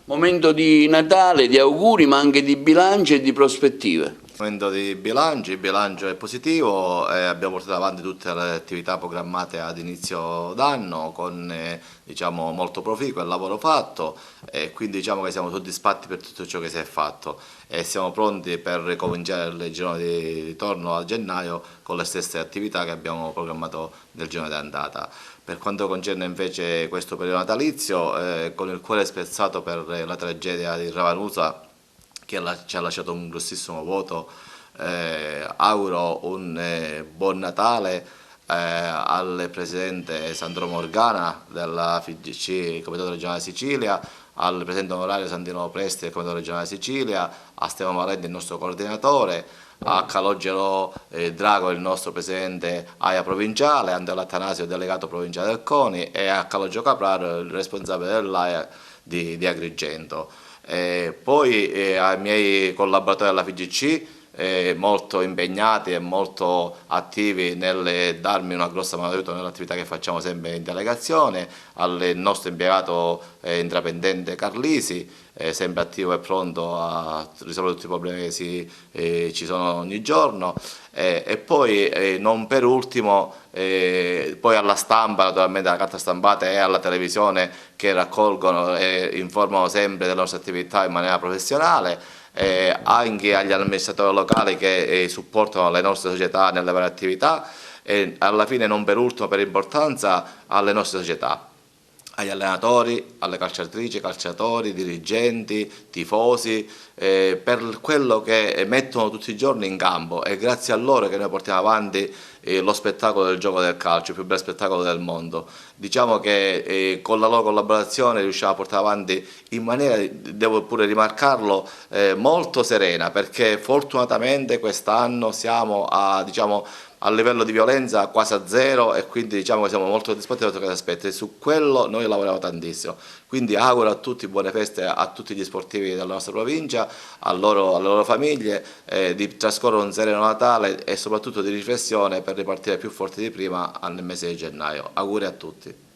Momento di Natale, di auguri, ma anche di bilancio e di prospettive. Momento di bilancio, il bilancio è positivo, abbiamo portato avanti tutte le attività programmate ad inizio d'anno con diciamo, molto proficuo il lavoro fatto e quindi diciamo che siamo soddisfatti per tutto ciò che si è fatto e siamo pronti per ricominciare il girone di ritorno a gennaio con le stesse attività che abbiamo programmato nel girone d'andata. Per quanto concerne invece questo periodo natalizio, con il cuore spezzato per la tragedia di Ravanusa che ci ha lasciato un grossissimo vuoto, auguro un buon Natale al Presidente Sandro Morgana della FIGC, Comitato Regionale Sicilia, al Presidente Onorario Santino Presti del Comitato Regionale Sicilia, a Stefano Valenti il nostro coordinatore, a Calogero Drago il nostro Presidente AIA Provinciale, Andrea Attanasio delegato provinciale del CONI e a Calogero Capraro il responsabile dell'AIA di Agrigento. Poi ai miei collaboratori della FIGC molto impegnati e molto attivi nel darmi una grossa mano d'aiuto nell'attività che facciamo sempre in delegazione, al nostro impiegato intraprendente Carlisi, sempre attivo e pronto a risolvere tutti i problemi che ci sono ogni giorno, e poi non per ultimo poi alla stampa, naturalmente alla carta stampata e alla televisione che raccolgono e informano sempre delle nostre attività in maniera professionale, anche agli amministratori locali che supportano le nostre società nelle varie attività e alla fine non per ultimo per importanza alle nostre società, agli allenatori, alle calciatrici, calciatori, dirigenti, tifosi, per quello che mettono tutti i giorni in campo, è grazie a loro che noi portiamo avanti lo spettacolo del gioco del calcio, il più bel spettacolo del mondo. Diciamo che con la loro collaborazione riusciamo a portare avanti in maniera, devo pure rimarcarlo, molto serena, perché fortunatamente quest'anno siamo a livello di violenza quasi a zero e quindi diciamo che siamo molto soddisfatti da questo aspetto e su quello noi lavoriamo tantissimo. Quindi auguro a tutti buone feste a tutti gli sportivi della nostra provincia, alle loro famiglie, di trascorrere un sereno Natale e soprattutto di riflessione per ripartire più forti di prima nel mese di gennaio. Auguri a tutti.